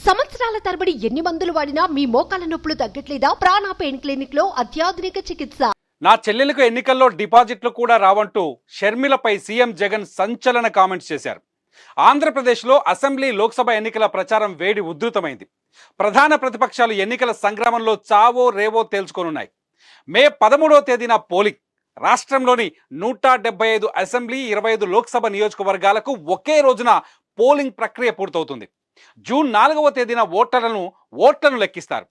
సంవత్సరాల తరబడి ఎన్ని మందులు వాడినా మీ మోకాల నొప్పులు తగ్గట్లేదా? ప్రాణ పెయిన్ క్లినిక్ లో అత్యాధునిక చికిత్స. నా చెల్లెలకు ఎన్నికల్లో డిపాజిట్లు కూడా రావంటూ షర్మిలపై సీఎం జగన్ సంచలన కామెంట్స్ చేశారు. ఆంధ్రప్రదేశ్లో అసెంబ్లీ లోక్సభ ఎన్నికల ప్రచారం వేడి ఉధృతమైంది. ప్రధాన ప్రతిపక్షాలు ఎన్నికల సంగ్రామంలో చావో రేవో తేల్చుకోనున్నాయి. మే 13వ తేదీన పోలింగ్. రాష్ట్రంలోని 175 అసెంబ్లీ 25 లోక్సభ నియోజకవర్గాలకు ఒకే రోజున పోలింగ్ ప్రక్రియ పూర్తవుతుంది. జూన్ 4వ తేదీన ఓట్లను లెక్కిస్తారు.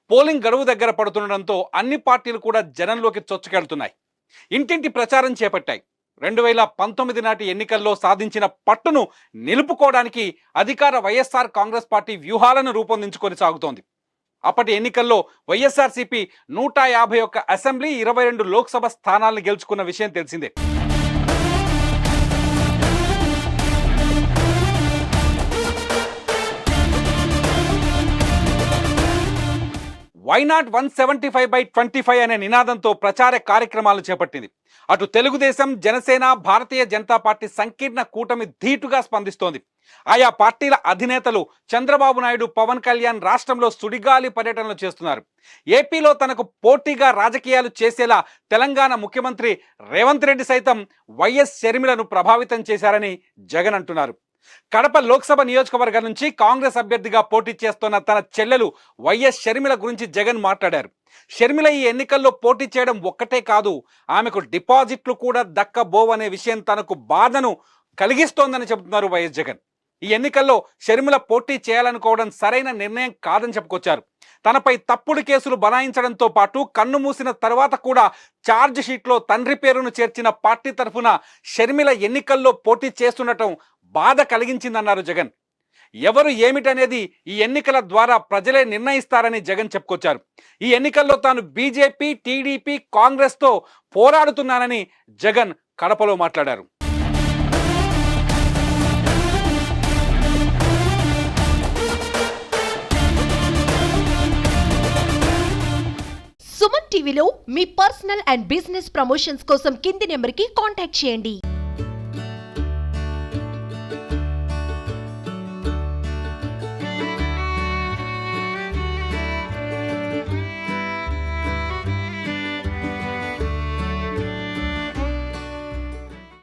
పోలింగ్ గడువు దగ్గర పడుతుండటంతో అన్ని పార్టీలు కూడా జనంలోకి చొచ్చుకెళ్తున్నాయి. ఇంటింటి ప్రచారం చేపట్టాయి. 2019 నాటి ఎన్నికల్లో సాధించిన పట్టును నిలుపుకోవడానికి అధికార వైఎస్ఆర్ కాంగ్రెస్ పార్టీ వ్యూహాలను రూపొందించుకొని సాగుతోంది. అప్పటి ఎన్నికల్లో వైఎస్ఆర్సీపీ 151 అసెంబ్లీ 22 లోక్సభ స్థానాలను గెలుచుకున్న విషయం తెలిసిందే. వైనాట్ 175/25 అనే నినాదంతో ప్రచార కార్యక్రమాలను చేపట్టింది. అటు తెలుగుదేశం, జనసేన, భారతీయ జనతా పార్టీ సంకీర్ణ కూటమి ధీటుగా స్పందిస్తోంది. ఆయా పార్టీల అధినేతలు చంద్రబాబు నాయుడు, పవన్ కళ్యాణ్ రాష్ట్రంలో సుడిగాలి పర్యటనలు చేస్తున్నారు. ఏపీలో తనకు పోటీగా రాజకీయాలు చేసేలా తెలంగాణ ముఖ్యమంత్రి రేవంత్ రెడ్డి సైతం వైఎస్ షర్మిలను ప్రభావితం చేశారని జగన్ అంటున్నారు. కడప లోక్సభ నియోజకవర్గం నుంచి కాంగ్రెస్ అభ్యర్థిగా పోటీ చేస్తున్న తన చెల్లెలు వైఎస్ షర్మిల గురించి జగన్ మాట్లాడారు. షర్మిల ఈ ఎన్నికల్లో పోటీ చేయడం ఒక్కటే కాదు, ఆమెకు డిపాజిట్లు కూడా దక్కబోవనే విషయం తనకు బాధను కలిగిస్తోందని చెబుతున్నారు వైఎస్ జగన్. ఈ ఎన్నికల్లో షర్మిల పోటీ చేయాలనుకోవడం సరైన నిర్ణయం కాదని చెప్పుకొచ్చారు. తనపై తప్పుడు కేసులు బనాయించడంతో పాటు కన్ను మూసిన తర్వాత కూడా ఛార్జ్ షీట్లో తండ్రి పేరును చేర్చిన పార్టీ తరఫున షర్మిల ఎన్నికల్లో పోటీ చేస్తుండటం బాధ కలిగించిందన్నారు జగన్. ఎవరు ఏమిటనేది ఈ ఎన్నికల ద్వారా ప్రజలే నిర్ణయిస్తారని జగన్ చెప్పుకొచ్చారు. ఈ ఎన్నికల్లో తాను బీజేపీ, టీడీపీ, కాంగ్రెస్తో పోరాడుతున్నానని జగన్ కడపలో మాట్లాడారు. సుమన్ టీవీలో మీ పర్సనల్ అండ్ బిజినెస్ ప్రమోషన్స్ కోసం కింది నెంబర్కి కాంటాక్ట్ చేయండి.